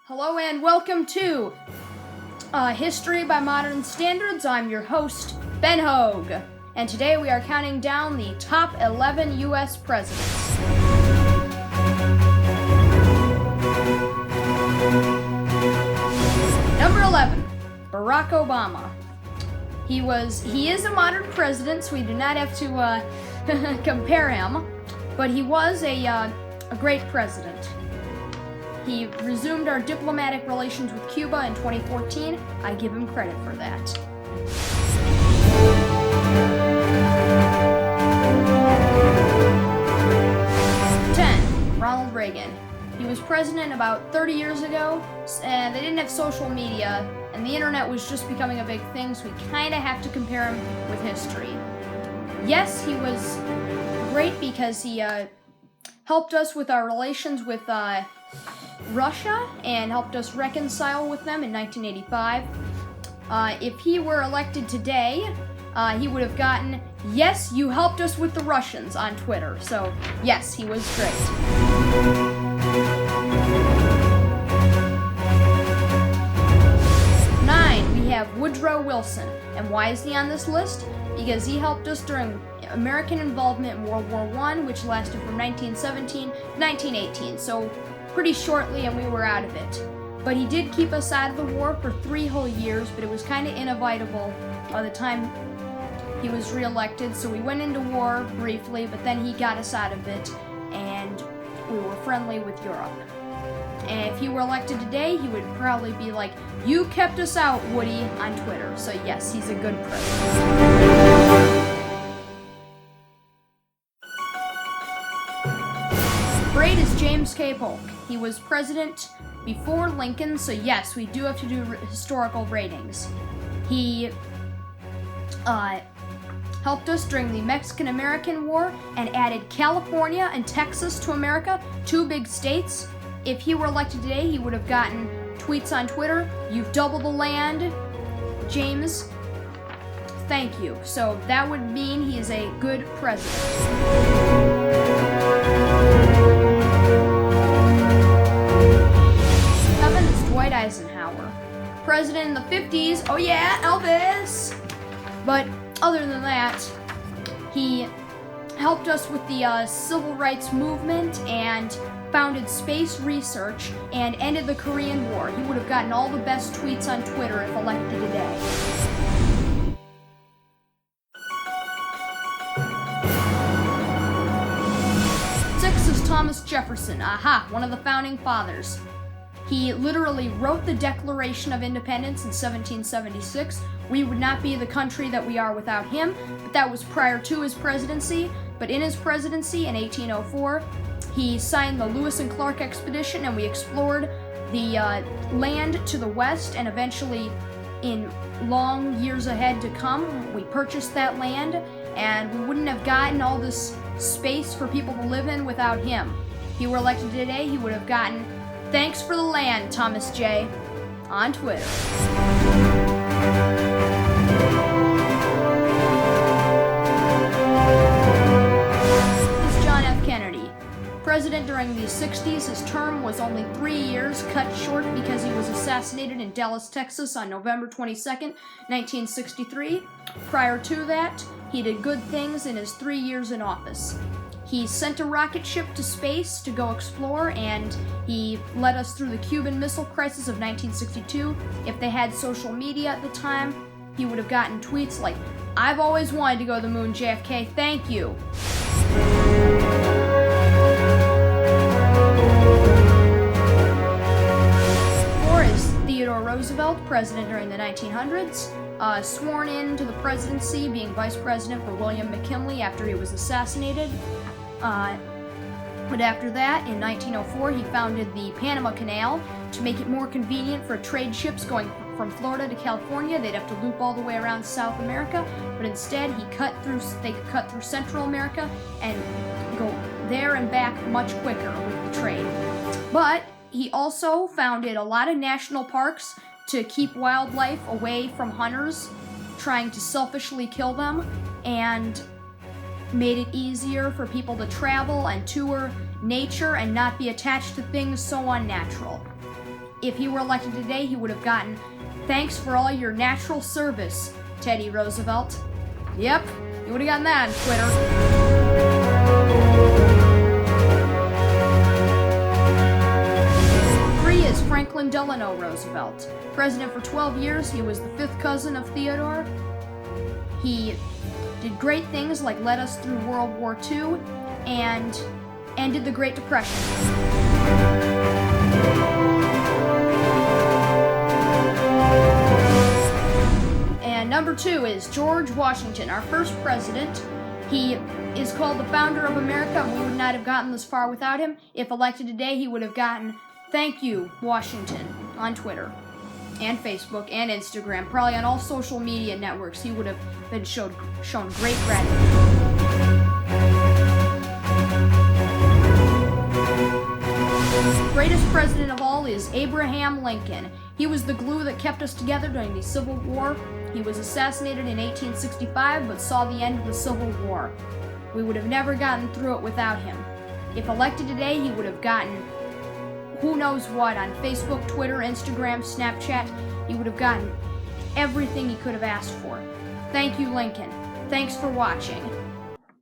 Hello and welcome to History by Modern Standards. I'm your host, Ben Hogue, and today we are counting down the top 11 U.S. presidents. Number 11, Barack Obama. He is a modern president, so we do not have to compare him, but he was a great president. He resumed our diplomatic relations with Cuba in 2014. I give him credit for that. 10. Ronald Reagan. He was president about 30 years ago, and they didn't have social media, and the internet was just becoming a big thing, so we kind of have to compare him with history. Yes, he was great because he helped us with our relations with Russia and helped us reconcile with them in 1985. If he were elected today, he would have gotten, "Yes, you helped us with the Russians" on Twitter. So, yes, he was great. 9, we have Woodrow Wilson. And why is he on this list? Because he helped us during American involvement in World War I, which lasted from 1917 to 1918. So, pretty shortly, and we were out of it. But he did keep us out of the war for 3 whole years, but it was kind of inevitable by the time he was reelected, so we went into war briefly, but then he got us out of it, and we were friendly with Europe. And if he were elected today, he would probably be like, "You kept us out, Woody," on Twitter. So yes, he's a good president. Great is James K. Polk. He was president before Lincoln, so yes, we do have to do historical ratings. He helped us during the Mexican-American War and added California and Texas to America, 2 big states. If he were elected today, he would have gotten tweets on Twitter, "You've doubled the land, James. Thank you." So that would mean he is a good president. Dwight Eisenhower. President in the 50s, oh yeah, Elvis! But other than that, he helped us with the civil rights movement and founded space research and ended the Korean War. He would have gotten all the best tweets on Twitter if elected today. Six is Thomas Jefferson. Aha, one of the founding fathers. He literally wrote the Declaration of Independence in 1776. We would not be the country that we are without him, but that was prior to his presidency. But in his presidency in 1804, he signed the Lewis and Clark expedition, and we explored the land to the west, and eventually, in long years ahead to come, we purchased that land, and we wouldn't have gotten all this space for people to live in without him. If he were elected today, he would have gotten, "Thanks for the land, Thomas J." on Twitter. 8 is John F. Kennedy. President during the 60s, his term was only 3 years, cut short because he was assassinated in Dallas, Texas on November 22nd, 1963. Prior to that, he did good things in his 3 years in office. He sent a rocket ship to space to go explore, and he led us through the Cuban Missile Crisis of 1962. If they had social media at the time, he would have gotten tweets like, "I've always wanted to go to the moon, JFK, thank you." 4 is Theodore Roosevelt, president during the 1900s. Sworn in to the presidency, being vice president for William McKinley after he was assassinated. But after that, in 1904, he founded the Panama Canal to make it more convenient for trade ships going from Florida to California. They'd have to loop all the way around South America, but instead they could cut through Central America and go there and back much quicker with the trade. But he also founded a lot of national parks to keep wildlife away from hunters trying to selfishly kill them, and made it easier for people to travel and tour nature and not be attached to things so unnatural. If he were elected today, he would have gotten, "Thanks for all your natural service, Teddy Roosevelt." Yep, he would have gotten that on Twitter. 3 is Franklin Delano Roosevelt. President for 12 years, he was the 5th cousin of Theodore. He did great things like led us through World War II and ended the Great Depression. And number 2 is George Washington, our first president. He is called the founder of America, and we would not have gotten this far without him. If elected today, he would have gotten, "Thank you, Washington," on Twitter and Facebook and Instagram. Probably on all social media networks, he would have been shown great gratitude. Greatest president of all is Abraham Lincoln. He was the glue that kept us together during the Civil War. He was assassinated in 1865, but saw the end of the Civil War. We would have never gotten through it without him. If elected today, he would have gotten who knows what on Facebook, Twitter, Instagram, Snapchat. He would have gotten everything he could have asked for. Thank you, Lincoln. Thanks for watching.